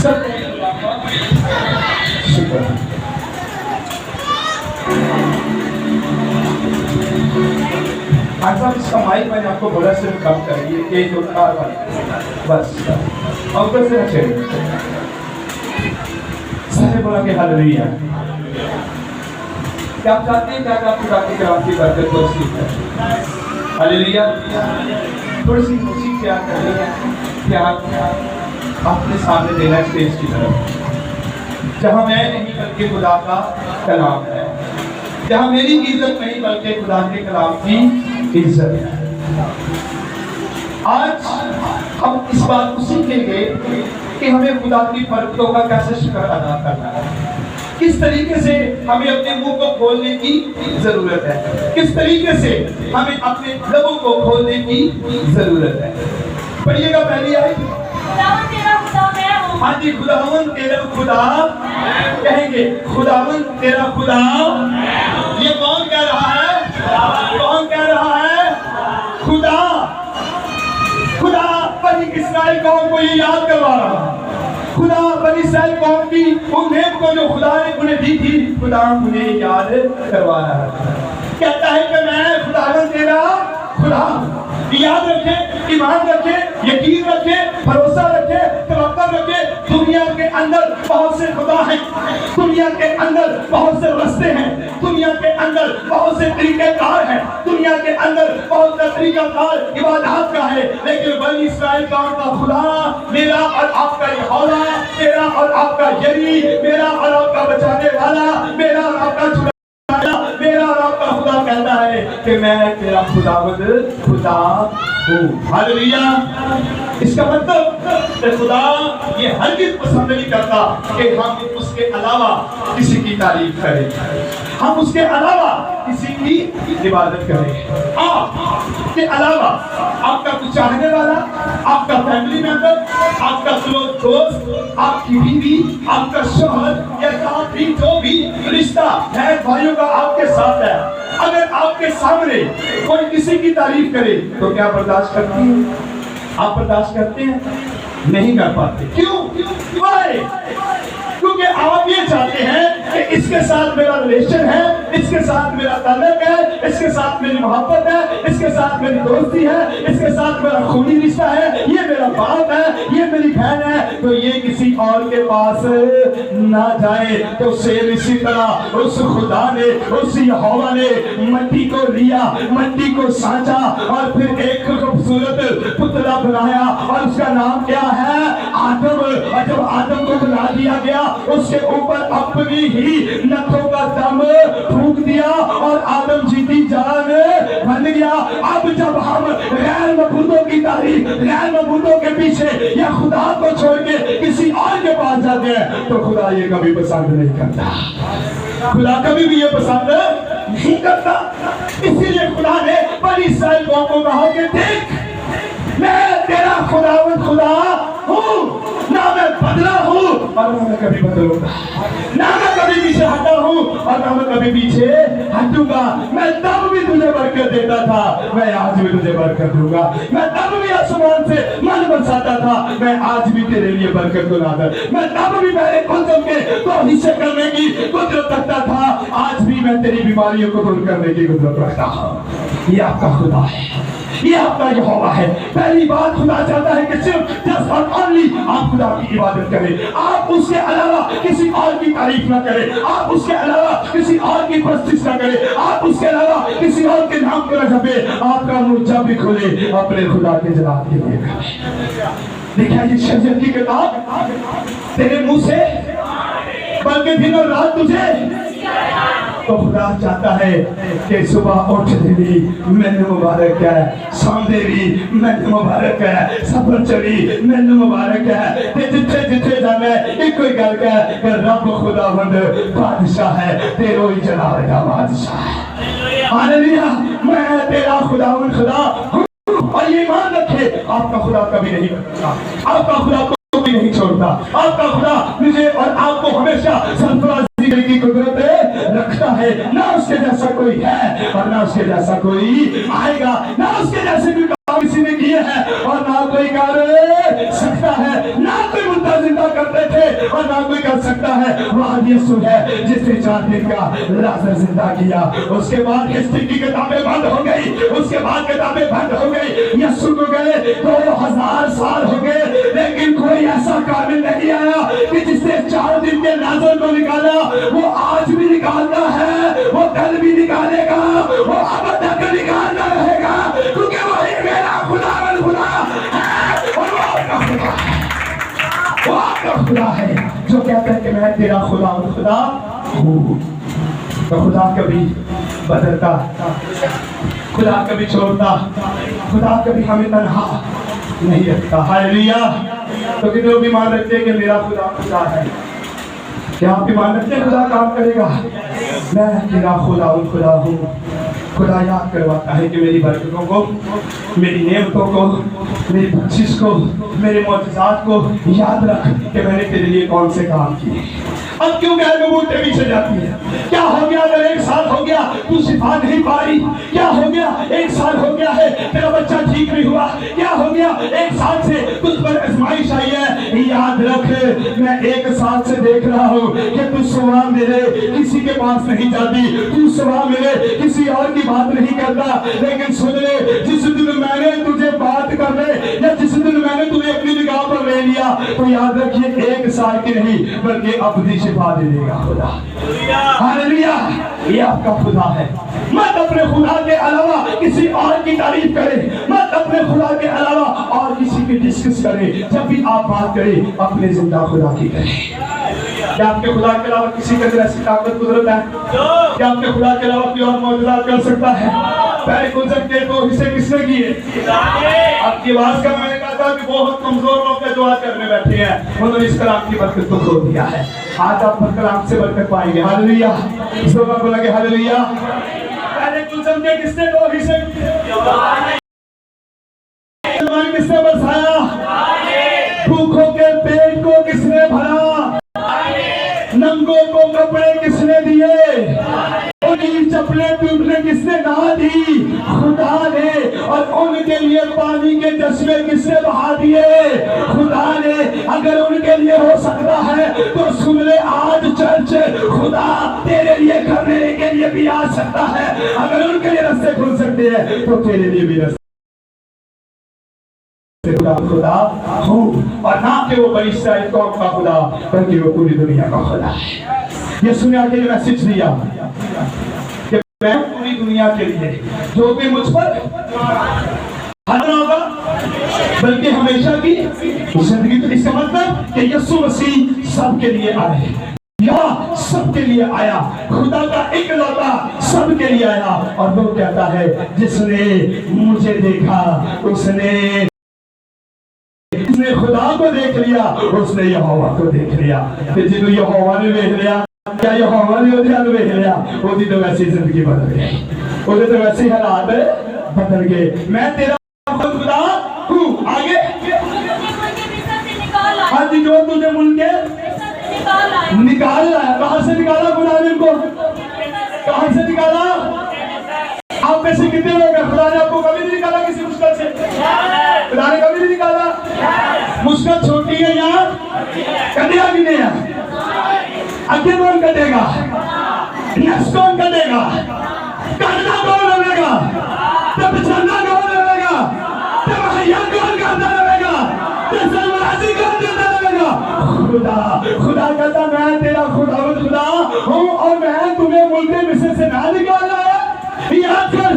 سب شکر اس کا مائک میں نے آپ کو بولا صرف کم کریے ایک دو چار بس اور اوپر سے رکھے سارے بولا کہ ہلیلویا کیا آپ چاہتے ہیں کہ آپ خدا کے کلام کی برکت کو سیکھ کریں ہلیلویا تھوڑی سی موسیقی تیار کرنی ہے کہ آپ اپنے سامنے دینا اسٹیج کی طرف جہاں میں نہیں بلکہ خدا کا کلام ہے جہاں میری عزت نہیں بلکہ خدا کے کلام کی عزت ہے آج ہم اس بات کو سیکھیں گے کہ ہمیں خدا کی برکتوں کا کیسے شکر ادا کرنا ہے کس طریقے سے ہمیں اپنے منہ کو کھولنے کی ضرورت ہے کس طریقے سے ہمیں اپنے لبوں کو کھولنے کی ضرورت ہے پڑھیے گا پہلی آیت ہاں جی خداوند تیرا خدا کہیں گے خداوند تیرا خدا یہ کون کہہ رہا ہے کون کہہ رہا ہے خدا خدا بنی اسرائیل قوم کو یہ یاد کروا رہا خدا بنی اسرائیل قوم کی ان نعمتوں کو جو خدا نے انہیں دی تھی خدا انہیں یاد کروا رہا ہے کہتا ہے کہ میں خداوند تیرا خدا یاد رکھیں ایمان رکھیں یقین رکھیں بھروسہ رکھیں توکل رکھیں دنیا کے اندر بہت سے خدا ہیں دنیا کے اندر بہت سے رستے ہیں دنیا کے اندر بہت سے طریقہ کار ہیں دنیا کے اندر بہت سے طریقہ کار عبادات کا ہے لیکن بنی اسرائیل قوم کا خدا میرا اور آپ کا یہوہ میرا اور آپ کا یری میرا اور آپ کا بچانے والا میرا اور آپ کا میرا اور آپ کا خدا کہتا ہے کہ میں تیرا خداوند خدا ہوں ہلیلویا اس کا مطلب کہ خدا یہ ہرگز پسند نہیں کرتا کہ ہم اس کے علاوہ کسی کی تعریف کریں ہم اس کے علاوہ کسی کی عبادت کریں آپ کے علاوہ آپ کا کچھ چاہنے والا آپ کا فیملی ممبر آپ کا کلوز دوست آپ کی بیوی آپ کا شوہر یا آپ بھی جو بھی رشتہ ہے بھائیوں کا آپ کے ساتھ ہے اگر آپ کے سامنے کوئی کسی کی تعریف کرے تو کیا برداشت کرتے ہیں آپ برداشت کرتے ہیں نہیں کر پاتے کیوں کیونکہ آپ یہ چاہتے ہیں کہ اس کے ساتھ میرا ریلیشن ہے اس کے ساتھ میرا تعلق ہے اس کے ساتھ میری محبت ہے اس کے ساتھ میری دوستی ہے اس کے ساتھ میرا خونی رشتہ ہے یہ میرا باپ ہے یہ میری بہن ہے تو یہ کسی اور کے پاس نہ جائے تو سیم اسی طرح اس خدا نے اس یہوہ نے مٹی کو لیا مٹی کو سانچا اور پھر ایک خوبصورت پتلا بنایا اور اس کا نام کیا ہے آدم اور جب آدم کو بنا دیا گیا اس کے اوپر اپنی ہی نتھوں کا دم پھونک دیا اور آدم جیتی جان بن گیا اب جب ہم غیر معبودوں کی تعریف غیر معبودوں کے پیچھے یا خدا کو چھوڑ کے کسی اور کے پاس جاتے ہیں تو خدا یہ کبھی پسند نہیں کرتا خدا کبھی بھی یہ پسند نہیں کرتا اسی لیے خدا نے بنی اسرائیل قوم کو کہا کہ دیکھ میں تیرا خداوند خدا ہوں نہ میں بدلا ہوں اور نہ میں کبھی بدلوں گا نہ میں کبھی پیچھے ہٹا ہوں اور نہ میں کبھی پیچھے ہٹوں گا میں تب بھی تجھے برکت دیتا تھا میں آج بھی تجھے برکت دوں گا میں تب بھی آسمان سے من برساتا تھا میں آج بھی تیرے لیے برکت کو لاتا میں تب بھی میرے قدم کے تو حصے کرنے کی قدرت رکھتا تھا آج بھی میں تیری بیماریوں کو دور کرنے کی قدرت رکھتا ہوں یہ آپ کا خدا ہے یہ آپ کا یہوہ ہے پہلی بات خدا چاہتا ہے کہ صرف جس اور اونلی آپ خدا کی عبادت کریں آپ اس کے علاوہ کسی اور کی تعریف نہ کریں آپ اس کے علاوہ کسی اور کی پرستش نہ کریں آپ اس کے علاوہ کسی اور کے نام کو نہ جپیں آپ کا منہ جب بھی کھلے اپنے خدا کے جلال کے لیے کریں دیکھا یہ شریعت کی کتاب تیرے منہ سے بلکہ دن اور رات تجھے تو خدا چاہتا ہے کہ صبح اٹھ بھی میں نے مبارک ہے سوندے بھی میں نے مبارک ہے سفر چلی میں نے مبارک ہے جتھے جتھے جانا ہے ایک کوئی گل کہ رب خداوند بادشاہ ہے تیرو ہی جلال کا بادشاہ ہے ہاللویا میں تیرا خداوند خدا ہوں اور یہ ایمان رکھے آپ کا خدا کبھی نہیں بدلتا آپ کا خدا کبھی نہیں چھوڑتا آپ کا خدا مجھے اور آپ کو ہمیشہ سرفراز کی قدرت رکھتا ہے نہ اس کے جیسا کوئی ہے اور نہ اس کے جیسا کوئی آئے گا نہ اس کے جیسے بھی کام کسی نے کیے ہیں اور نہ کوئی کر سکتا ہے نہ کوئی مردہ زندہ کرتے تھے اور نہ کوئی کر سکتا ہے، وہ یسوع ہے جس نے 4 دن کا لازر زندہ کیا۔ اس کے بعد ہسٹری کی کتابیں بند ہو گئی، اس کے بعد کتابیں بند ہو گئی، یسوع کو گئے 2000 سال ہو گئے، لیکن کوئی ایسا قابل نہیں آیا کہ جس نے 4 دن کے لازر کو نکالا۔ وہ آج بھی نکالتا ہے، وہ کل بھی نکالے گا، وہ اب تک نکالتا رہے گا، کیونکہ وہی میرا خدا خدا ہے اور وہ آپ کا خدا ہے، وہ آپ کا خدا ہے جو کہتا ہے کہ میں تیرا خدا ہوں۔ تو خدا کبھی بدلتا، خدا کبھی چھوڑتا، خدا کبھی ہمیں تنہا نہیں رکھتا۔ ہاللیلویا۔ تو کتنے لوگ ایمان رکھتے ہیں کہ میرا خدا ہے؟ کیا آپ ایمان رکھتے ہیں خدا کام کرے گا؟ میں تیرا خدا ہوں۔ خدا یاد کرواتا ہے کہ میری برکتوں کو، میری نعمتوں کو، میری بخشش کو، میرے معجزات کو یاد رکھ کہ میں نے تیرے لیے کون سے کام کیے۔ اب کیوں غیر نبوتیں پیچھے جاتی ہیں؟ کیا ہو گیا اگر 1 سال ہو گیا تو شفا نہیں پائی؟ کیا ہو گیا 1 سال ہو گیا ہے تیرا بچہ ٹھیک نہیں ہوا؟ کیا ہو گیا 1 سال سے تجھ پر آزمائش آئی ہے؟ یاد رکھ میں 1 سال سے دیکھ رہا ہوں کہ تو صبح میرے کسی کے پاس نہیں جاتی، تو صبح میرے کسی اور کی بات نہیں کرتا، لیکن سن لے جس دن میں نے تجھے بات کرنے یا جس دن میں نے تجھے اپنی نگاہ پر لے لیا تو یاد رکھیے 1 سال کی نہیں بلکہ ابدی شفا دے دے گا خدا۔ ہاللیلویا۔ یہ آپ کا خدا ہے۔ مت اپنے خدا کے علاوہ کسی اور کی تعریف کرے، مت اپنے خدا کے علاوہ اور کسی کی ڈسکس کرے۔ جب بھی آپ بات کریں اپنے زندہ خدا کی کریں۔ کیا آپ کے خدا کے علاوہ کسی کے اندر ایسی طاقت قدرت ہے؟ کیا آپ کے خدا کے علاوہ کوئی اور معجزات کر سکتا ہے؟ پہلے گزر کے 2 حصے کس نے کیے؟ آپ کی آواز کا میں نے کہا تھا کہ بہت کمزور لوگ دعا کرنے بیٹھے ہیں، انہوں نے اس کلام کی برکت کو کھو دیا ہے۔ آج آپ پر کلام سے برکت پائیں گے۔ ہاللیلویا۔ اس لوگوں کو لگے ہاللیلویا۔ پہلے گزر کے کس نے 2 حصے کیے؟ کس نے برسایا؟ بھوکوں کے پیٹ کو کس نے بھرا؟ ننگوں کو کپڑے کس نے دیے؟ انہیں چپلیں ٹوٹنے کس نے نہ دی؟ خدا نے۔ اور ان کے لیے پانی کے چشمے کس نے بہا دیے؟ خدا نے۔ اگر ان کے لیے ہو سکتا ہے تو سن لے آج چرچ خدا تیرے لیے کرنے کے لیے بھی آ سکتا ہے۔ اگر ان کے لیے رستے کھل سکتے ہیں تو تیرے لیے بھی رستے۔ خدا ہوں، اور نہ کہ وہ بنی اسرائیل قوم کا خدا بلکہ وہ پوری دنیا کا خدا ہے۔ یہ سنیا کے لیے میسج دیا کہ میں پوری دنیا کے لیے جو بھی مجھ پر حاضر ہوگا بلکہ ہمیشہ کی زندگی۔ تو اس کا مطلب کہ یسوع مسیح سب کے لیے آئے، یا سب کے لیے آیا، خدا کا اکلوتا سب کے لیے آیا۔ اور وہ کہتا ہے جس نے مجھے دیکھا اس نے خدا کو دیکھ لیا، اس نے یہوہ کو دیکھ لیا۔ کہ جنہوں یہوہ نے دیکھ لیا، کیا یہوہ نے دیکھ لیا، وہ دی تو ویسی زندگی بدل گئی، وہ دی تو ویسی حالات بدل گئے۔ میں تیرا خدا ہوں۔ آگے ہاں جی، جو تجھے ملک نکال لایا۔ کہاں سے نکالا خدا نے ان کو؟ کہاں سے نکالا؟ آپ میں سے کتنے لوگ ہیں خدا نے آپ کو کبھی نہیں نکالا کسی مشکل سے؟ خدا نے کبھی نہیں نکالا؟ مشکل چھوٹی ہے یا کدیا بھی نہیں ہے؟ آگے کون کٹے گا؟ نفس کون کٹے گا؟ کٹنا کون رہے گا؟ تب چلنا کون رہے گا؟ تب حیات کون کرتا رہے گا؟ تب سرمرازی کون دیتا رہے گا؟ خدا۔ خدا کہتا میں تیرا خدا ہوں اور میں تمہیں ملک مصر سے نہ نکالا ہے۔ یاد کر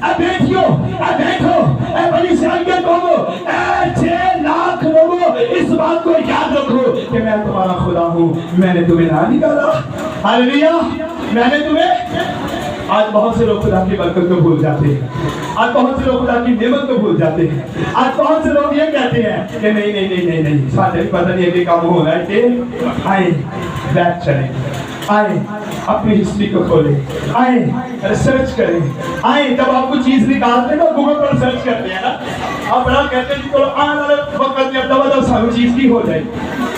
اے بیٹھو، اے بیٹھو، اے بنی اسرائیل کے قومو، اے 6 لاکھ لوگوں، اس بات کو یاد رکھو کہ میں تمہارا خدا ہوں۔ میں نے تمہیں نہ نکالا۔ ہاللیلویا۔ میں نے تمہیں۔ آج بہت سے لوگ خدا کی برکت کو بھول جاتے ہیں، آج بہت سے لوگ خدا کی نعمت کو بھول جاتے ہیں، آج بہت سے لوگ یہ کہتے ہیں کہ نہیں نہیں نہیں نہیں نہیں ساتھ پتہ نہیں ہے کہ کام ہو رہا ہے کہ آئیں بیک چلیں، آئیں اپنی ہسٹری کو کھولیں، آئیں ریسرچ کریں، آئیں جب آپ کو چیز نکالتے ہیں تو گوگل پر سرچ کرتے ہیں نا، آپ بڑا کہتے ہیں کہ آنے والے وقت میں دبا سانو چیز کی ہو جائے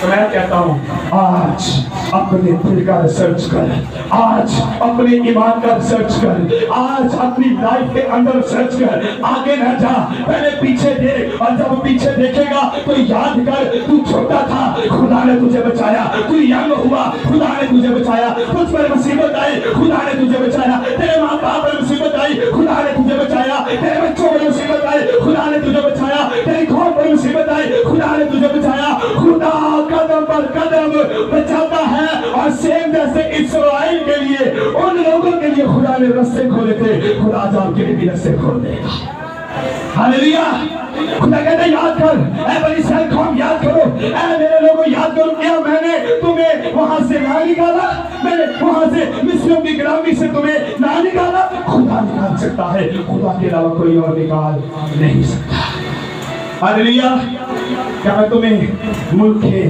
تو میں کہتا ہوں آج اپنے دل کا ریسرچ کر, آج اپنے ایمان کا ریسرچ کر, آج اپنی لائف کے اندر ریسرچ کر. آگے نہ جا, پہلے پیچھے دیکھ, اور جب پیچھے دیکھے گا تو یاد کر تو چھوٹا تھا, خدا نے تجھے بچایا. تو ینگ ہوا, خدا نے تجھے بچایا. تجھ پر مصیبت آئی, خدا نے تجھے بچایا. تیرے ماں باپ پر مصیبت آئی, خدا نے تجھے بچایا. تیرے بچوں پر مصیبت آئی, خدا نے تجھے بچایا. تیری قوم پر مصیبت آئی, خدا نے تجھے بچایا. خدا قدم پر قدم بچاتا ہے. اور سیم جیسے اسرائیل کے لیے, ان لوگوں کے لیے خدا نے رستے کھولے تھے, خدا آج آپ کے لیے بھی رستے کھول دے گا. ہاللیلویا. خدا کہتے ہیں یاد کر, اے بنی اسرائیل قوم یاد کرو, اے میرے لوگوں یاد کرو, کیا میں نے تمہیں وہاں سے نہ نکالا, میں نے وہاں سے مصریوں کی غلامی سے تمہیں نہ نکالا. خدا نکال سکتا ہے, خدا کے علاوہ کوئی اور نکال نہیں سکتا. ہاللیلویا. کیا میں تمہیں ملک کے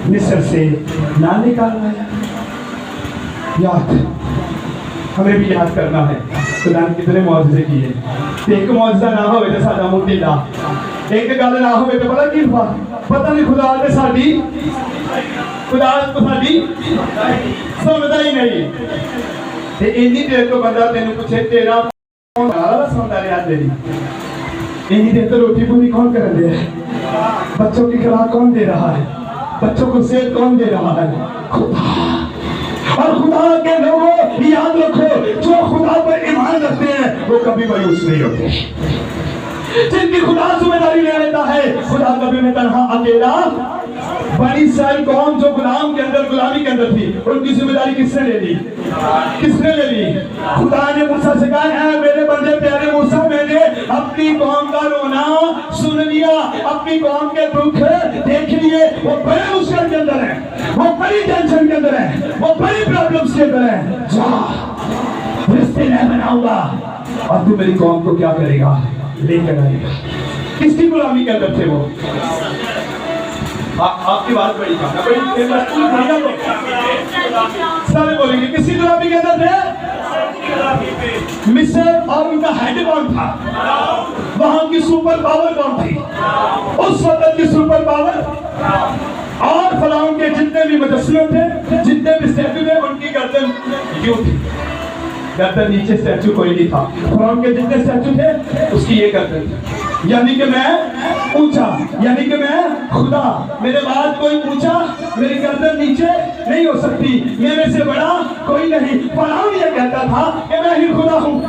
مصر سے نہ نکالنا ہے؟ یاد, ہمیں بھی یاد کرنا ہے خدا نے کتنے معجزے کیے. ایک معجزہ نہ ہوئے تو ساڈا موٹی لا, ایک گل نہ ہوئے تو پتہ کی پتہ نہیں خدا نے ساڈی سمجھدا ہی نہیں. تے اینی دیر تو بندہ تینوں پوچھے تیرا کون سمجھدا رہیا تیری, اینی دیر تو روٹی پوری کون کر دے ہے, بچوں کی خوراک کون دے رہا ہے, بچوں کو صحت کون دے رہا ہے؟ خدا. اور خدا کے لوگوں یاد رکھو, جو خدا پر ایمان رکھتے ہیں وہ کبھی مایوس نہیں ہوتے. جن کی خدا ذمہ داری لے لیتا ہے, خدا کبھی میں تنہا اکیلا. بنی اسرائیل قوم جو غلام کے اندر, غلامی کے اندر تھی, ان کی ذمہ داری کس نے لے لی؟ کس نے لے لی؟ خدا نے موسیٰ سے کہا ہے میرے بندے پیارے موسیٰ, میں نے اپنی قوم کا رونا سن لیا, اپنی قوم کے دکھ دیکھ لیے. وہ بڑے مشکل کے اندر ہیں, وہ بڑی ٹینشن کے اندر ہیں, وہ بڑی پرابلمز کے اندر ہیں. جا رشتے میں بناؤں گا اور تو میری قوم کو کیا کرے گا؟ لے کر آئے گا. کس کی غلامی کے اندر تھے وہ؟ آپ کی بات بڑی سارے بولیں گے کسی غلامی کے اندر تھے. مصر اور ان کا ہیڈ کون تھا؟ وہاں کی سپر پاور کون تھی اس وقت کی سپر پاور؟ اور فرعون کے جتنے بھی مجسمے تھے, جتنے بھی اسٹیچو تھے, ان کی گردن یوں تھی, گردن نیچے اسٹیچو کوئی نہیں تھا. فرعون کے جتنے اسٹیچو تھے اس کی یہ گردن تھی. یعنی کہ میں اونچا, یعنی کہ میں خدا, میرے بعد کوئی اونچا, میری گردن نیچے نہیں ہو سکتی, میرے سے بڑا کوئی نہیں. فرعون یہ کہتا تھا کہ میں ہی خدا ہوں,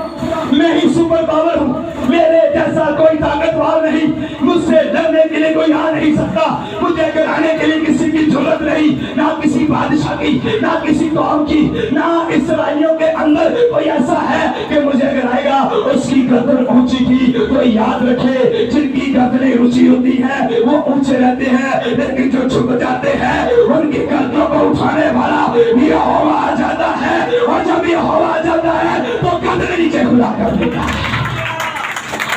میں ہی سپر پاور ہوں, میرے جیسا کوئی طاقتور نہیں, مجھ سے لڑنے کے لیے کوئی آ نہیں سکتا, مجھے گرانے کے لیے کسی کی ضرورت نہیں, نہ کسی بادشاہ کی, نہ کسی قوم کی, نہ اسرائیلیوں کے اندر کوئی ایسا ہے کہ مجھے گرائے گا. اس کی گردن اونچی تھی. تو یاد رکھے, جن کی گردنیں اونچی ہوتی ہیں وہ اونچے رہتے ہیں, لیکن جو جھک جاتے ہیں ان کی گردنوں کو اٹھانے والا یہوہ آ جاتا ہے. اور جب یہوہ آ جاتا ہے تو گردن نیچے کھلا کر دیتا ہے.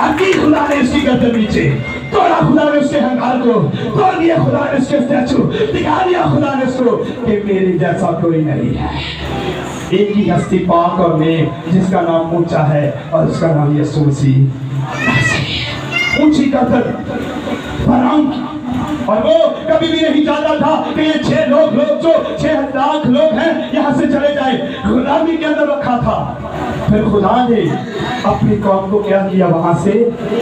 ابھی خدا نے اس کی گردن نیچے توڑا, خدا نے اس کے ہنگار کو توڑ دیا, خدا نے اس کے اسٹیچو دکھا دیا, خدا نے اس کو کہ میرے جیسا کوئی نہیں ہے. ایک ہی ہستی پاک اور نیک جس کا نام اونچا ہے, اور اس کا نام یسوع مسیح. اونچی گردن فرعون کی, اور وہ کبھی بھی نہیں چاہتا تھا کہ یہ 6 لوگ جو 6 لاکھ لوگ ہیں یہاں سے چلے جائیں. غلامی کے اندر رکھا تھا. پھر خدا نے اپنی قوم کو کیا کیا؟ وہاں سے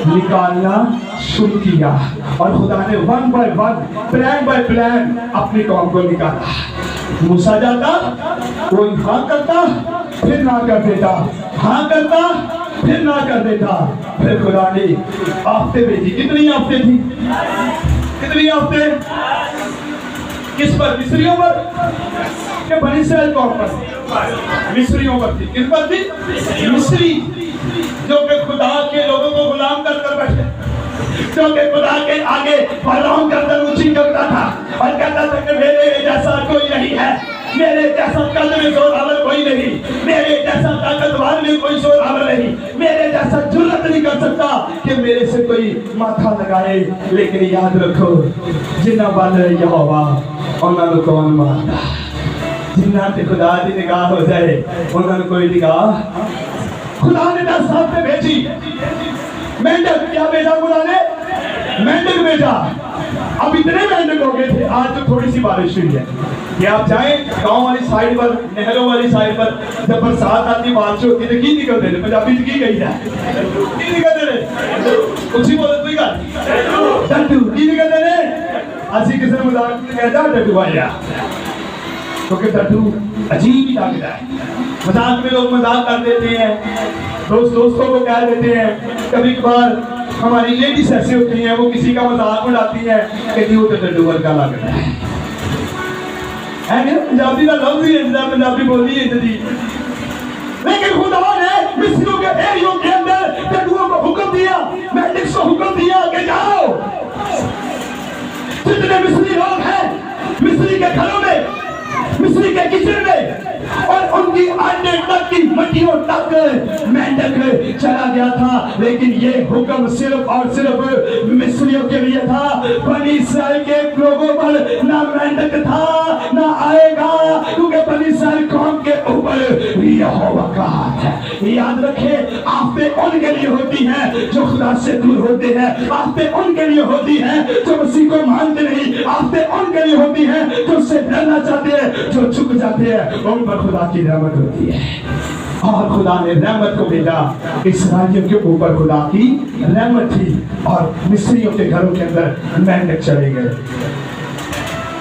نکالنا شروع کیا, اور خدا نے 1 بائی 1 پلان بائی پلان اپنی قوم کو نکالا. موسیٰ جاتا, کوئی ہاں کرتا پھر نہ کر دیتا, ہاں کرتا پھر نہ کر دیتا. پھر خدا نے آفتے بھیجی. کتنی آفتے تھی؟ کتنی آفتے؟ کس پر؟ مصریوں پر کہ بنی اسرائیل قوم پر؟ مصریوں پر تھی. کس پر تھی؟ مصری جو کہ خدا کے لوگوں کو غلام کر کر بیٹھے, جو کہ خدا کے آگے فرعون گردن اونچی کرتا تھا اور کہتا تھا کہ میرے جیسا کوئی نہیں ہے, میرے جیسا قلب میں زور آور کوئی نہیں, میرے جیسا طاقتور میں کوئی زور آور نہیں, میرے جیسا جرأت نہیں کر سکتا کہ میرے سے کوئی ماتھا لگائے. لیکن یاد رکھو, جنہ والے یہوہ انہاں نوں کون ماردا؟ جنہ تے خدا دی نگاہ ہو جائے انہاں نوں کوئی نگاہ. خدا نے 10 ہفتے بھیجی, مینڈک کیا بھیجا خدا نے؟ مینڈک بھیجا. اب اتنے مہنگے ہو گئے تھے. آج تو تھوڑی سی بارش ہوئی ہے کہ آپ جائیں گاؤں والی سائڈ پر, نہروں والی سائڈ پر, جب برسات آتی بارش ہوتی ہے تو کی نکلتے رہے پنجابی کی گئی ہے کی نکلتے رہے اسی بولے کوئی گل ڈڈو کی نکلتے رہے. اسی کسی نے مذاق میں کہتا ڈڈو آیا کیونکہ ڈڈو عجیب ہی لگتا ہے. مذاق میں لوگ مذاق کر دیتے ہیں, دوستوں کو کہہ دیتے ہیں. کبھی کبھار ہماری لیڈیز ایسے ہوتی ہیں وہ کسی کا مذاق اڑاتی ہیں کہ جی وہ تو ڈڈو ورگا لگتا ہے. پنجابی کا لفظ ہی ہے, پنجابی بولی ہے جی. لیکن خدا نے مصریوں کے ایریوں کے اندر ڈڈوؤں کو حکم دیا, مینڈکس کو حکم دیا کہ جاؤ جتنے مصری لوگ ہیں مصری کے گھروں میں, مصری کے کچن میں اور ان کی آنڈے تک کی مٹیوں تک مینڈک چلا گیا تھا. لیکن یہ حکم صرف اور صرف مصریوں کے لیے تھا. بنی اسرائیل کے لوگوں پر نہ مینڈک تھا نہ آئے گا, کیونکہ بنی اسرائیل قوم کے اوپر یہوہ کا ہاتھ ہے. یاد رکھیں آفتیں ان کے لیے ہوتی ہیں جو خدا سے دور ہوتے ہیں, آفتیں ان کے لیے ہوتی ہیں جو مسیح کو مانتے نہیں, آفتیں ان کے لیے ہوتی ہیں جو اس سے ڈرنا چاہتے ہیں, جو جھک جاتے ہیں, ان پر خدا کی رحمت ہوتی ہے. اور خدا نے رحمت کو بھیجا اسرائیلیوں کے اوپر, خدا کی رحمت تھی اور مصریوں کے گھروں کے اندر مینڈک چلے گئے.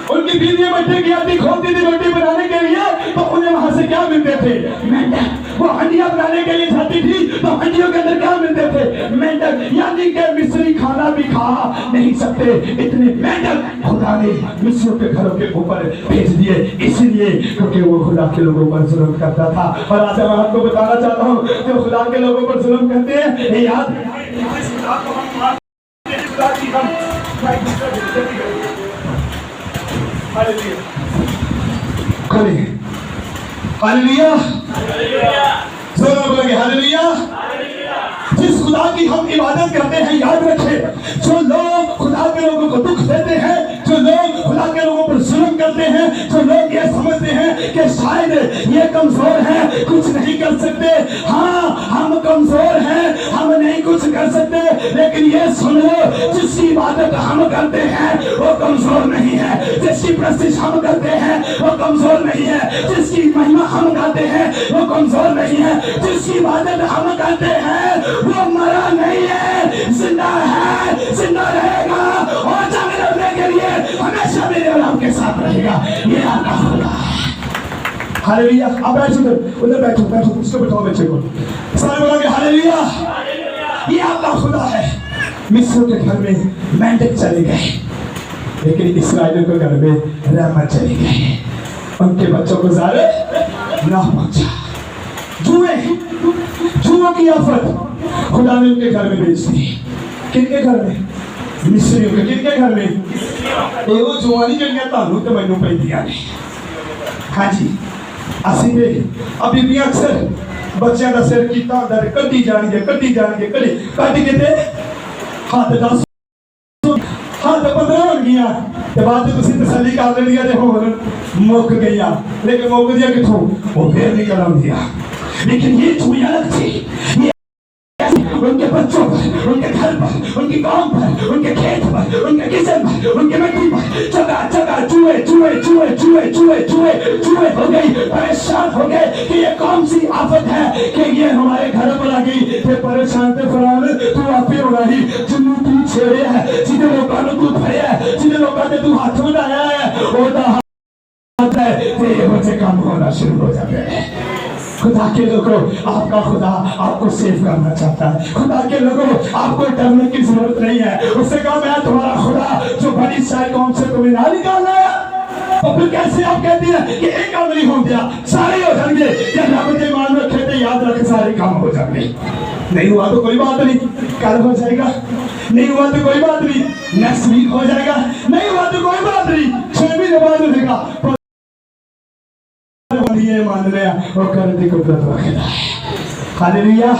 ان کی بیویاں مٹی کی ہڈی کھولتی تھی روٹی بنانے کے لیے, تو انہیں وہاں سے کیا ملتے تھے؟ مینڈک. وہ ہنڈیاں بنانے کے لیے جاتی تھی تو ہنڈیوں کے اندر کیا ملتے تھے؟ مینڈک. یعنی کہ مصری کھانا بھی کھا نہیں سکتے, اتنے مینڈک خدا نے مصریوں کے گھروں کے اوپر بھیج دیے, اس لیے کیونکہ وہ خدا کے لوگوں پر ظلم کرتا تھا. اور آج میں آپ کو بتانا چاہتا ہوں جو خدا کے لوگوں پر ظلم کرتے ہیں, یاد ہاللیلویا, زوروں بولیں گے ہاللیلویا. جس خدا کی ہم عبادت کرتے ہیں, یاد رکھیں جو لوگ خدا کے لوگوں کو دکھ دیتے ہیں, جو لوگ خدا کے لوگوں پر ظلم کرتے ہیں, جو لوگ یہ سمجھتے ہیں کہ شاید یہ کمزور ہیں کچھ نہیں کر سکتے, ہاں ہم کمزور ہیں ہم نہیں کچھ کر سکتے, لیکن یہ سن لو جس کی عبادت ہم کرتے ہیں وہ کمزور نہیں ہے, جس کی پرستش ہم کرتے ہیں وہ کمزور نہیں ہے, جس کی مہمہ ہم گاتے ہیں وہ کمزور نہیں ہے, جس کی عبادت ہم کرتے ہیں وہ مرا نہیں ہے, زندہ ہے, زندہ رہے گا اور جنگ لڑنے کے لیے ہمیشہ میرے اور آپ کے ساتھ رہے گا. یہ آپ کا خدا ہے. ہاللیلویا. آپ بیٹھو, ادھر بیٹھو, اس کو بٹھاؤ بچے کو, سارے بولو گے ہاللیلویا. یہ آپ کا خدا ہے. مصر کے گھر میں مینڈک چلے گئے, لیکن اسرائیلیوں کے گھر میں رحمت چلی گئی. ان کے بچوں کو زارے نہ پہنچا. جوؤں کی آفت خدا نے ان کے گھر میں بھیج دی. کن کے گھر میں؟ مصریوں کے. کن کے گھر میں؟ وہ جوانی جڑیاں تانوں تے مینوں پیندیاں نے. ہاں جی, اسی نے ابھی بھی اکثر بچیاں دا سر کیتا ہوندا تے کٹی جان گے کٹ کے تے ہاتھ 10 ہاتھ 15 ہو گیا تے بعد تسی تسلی کر لینی تے ہن مک گیا. لیکن مک گیا کتھوں؟ وہ پھر نکل آندیا. لیکن یہ چوڑیاں الگ تھی, ان کے بچوں پر, ان کے گھر پر, ان کی قوم پر, ان کے کھیت پر, ان کے کچن پر, ان کے مٹی پر جگہ جگہ چوہے ہو گئی. پریشان ہو گئے کہ یہ کون سی آفت ہے کہ یہ ہمارے گھر پر آ گئی. کہ پریشان تھے فرعون, تو آپ ہی ہونا ہی جنوں تو چھیڑے ہے, جنہیں لوگوں نے تو پھڑیا ہے, جنہیں لوگوں نے تو ہاتھ اٹھایا ہے, وہ دا ہاتھ ہے کہ یہ بچے کام ہونا شروع ہو جاتے ہیں. خدا کے لوگوں آپ کا خدا آپ کو سیف کرنا چاہتا ہے. خدا کے لوگوں آپ کو ڈرنے کی ضرورت نہیں ہے. اس سے کہا میں تمہارا خدا جو بنی اسرائیل قوم سے تمہیں نہ نکالا ہے. تو پھر کیسے آپ کہتی ہیں کہ ایک کام نہیں ہو گیا سارے ہو جائیں گے؟ کیا رب کے ایمان رکھے تھے, یاد رکھے سارے کام ہو جائیں گے. نہیں ہوا تو کوئی بات نہیں, کل ہو جائے گا. نہیں ہوا تو کوئی بات نہیں, نیکسٹ ویک ہو جائے گا. نہیں ہوا تو کوئی بات نہیں, 6 مہینے بعد ہو جائے گا. یہ مان لیا وہ کرنے کو قدرت رکھتا ہے. ہاللیلویا.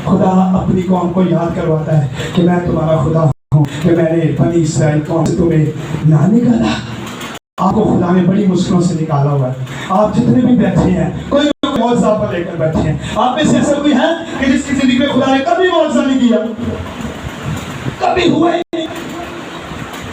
خدا اپنی قوم کو یاد کرواتا ہے کہ میں تمہارا خدا ہوں, کہ میں نے بنی اسرائیل قوم سے تمہیں نہ نکالا. آپ کو خدا نے بڑی مشکلوں سے نکالا ہوا ہے. آپ جتنے بھی بیٹھے ہیں کوئی معجزہ پر لے کر بیٹھے ہیں. آپ میں سے ایسا کوئی ہے کہ جس کی زندگی میں خدا نے کبھی معجزہ نہیں کیا؟ کبھی ہوا ہی نہیں.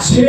6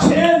6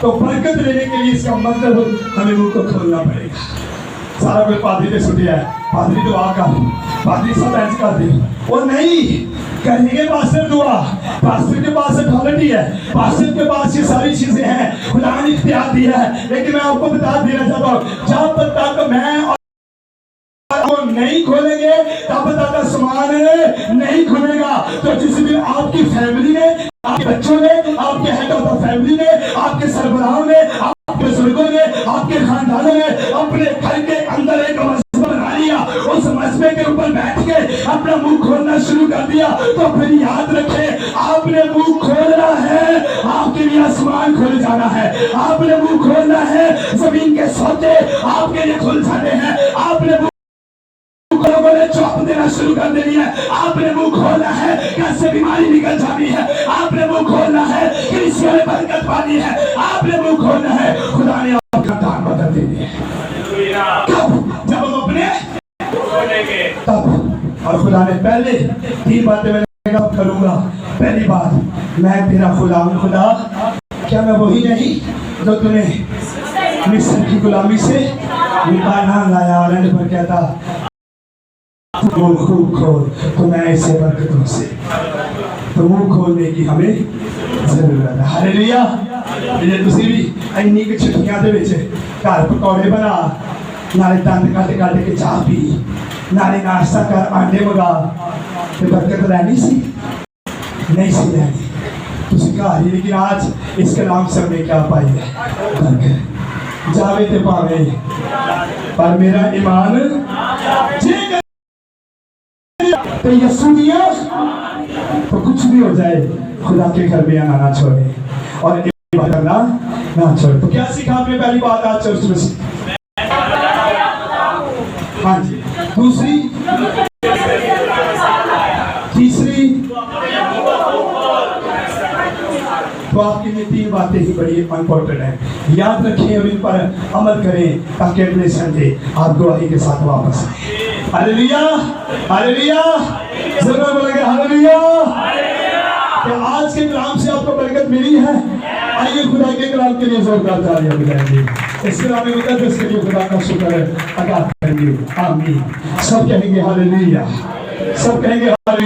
تو برکت لینے کے لیے اس کا مطلب ہمیں منہ کو کھولنا پڑے گا. سارا کوئی پادری نے سنیا ہے, پادری دعا کر, پادری سب ایسے کر دے, وہ نہیں کرنے کے پاس سے دعا, پاسٹر کے پاس اتھارٹی ہے, پاسٹر کے پاس یہ ساری چیزیں ہیں, خدا نے اختیار دیا ہے. لیکن میں آپ کو بتا دینا چاہتا ہوں, جب تک میں وہ نہیں کھولیں گے تب تک آسمان نہیں کھلے گا. تو جس بھی آپ کی فیملی نے, آپ کے بچوں نے, آپ کے ہیڈ آف دا فیملی نے, آپ کے سربراہوں نے, آپ کے بزرگوں نے, آپ کے خاندانوں نے اپنے گھر کے اندر ایک مذہب بنا لیا, اس مذہب کے اوپر بیٹھ کے اپنا منہ کھولنا شروع کر دیا, تو پھر یاد رکھیں آپ نے منہ کھولنا ہے, آپ کے لیے آسمان کھل جانا ہے. آپ نے منہ کھولنا ہے, زمین کے سوتے آپ کے لیے کھل جانے ہیں. آپ نے لوگوں نے چوپ دینا شروع کر دینی ہے. آپ نے منہ کھولنا ہے, کیسے بیماری نکل جانی ہے. آپ نے منہ کھولنا ہے, کلیسیا میں برکت پانی ہے. آپ نے منہ کھولنا ہے, خدا نے آپ کا دان بدل دینی ہے. کب؟ جب ہم اپنے تب. اور خدا نے پہلے 3 باتیں میں کروں گا. پہلی بات, میں تیرا خدا ہوں. خدا کیا میں وہی نہیں جو تمہیں مصر کی غلامی سے نکالا لایا, اور اینڈ پر کہتا منہ خوب کھول, تو میں ایسے برکتوں سے, تو منہ کھولنے کی ہمیں ضرورت ہے. ہاللیلویا. یہ تسی بھی اینی کہ چھٹیاں دے وچ گھر پکوڑے بنا, نالے دند کٹ کٹ کے چاہ پی, نالے ناشتہ کر, آنڈے منگا, تے برکت لینی سی نہیں سی لینی تسی گھر ہی. لیکن آج اس کلام سے ہم نے کیا پائی ہے؟ برکت. جاوے تے پاوے پر میرا ایمان جے تو یسوع تو کچھ بھی ہو جائے خدا کے گھر میں آنا نہ چھوڑے اور عبادت کرنا نہ چھوڑے. تو کیا سیکھا آپ نے پہلی بات آج چرچ میں سے؟ ہاں جی. دوسری, تیسری, تو آپ کی یہ 3 باتیں ہی بڑی امپورٹنٹ ہیں. یاد رکھیں اور ان پر عمل کریں تاکہ اگلے سنڈے آپ گواہی کے ساتھ واپس آئیں. ہاللیلویا. ہاللیلویا. ضرور بولیں گے ہاللیلویا. کہ آج کے کلام سے آپ کو برکت ملی ہے. آئیے خدا کے کلام کے لیے زوردار تالیاں بجائیں گے. اس کلام مقدس کے لیے خدا کا شکر ادا کریں گے. آمین. سب کہیں گے ہاللیلویا. سب کہیں گے ہاللیلویا.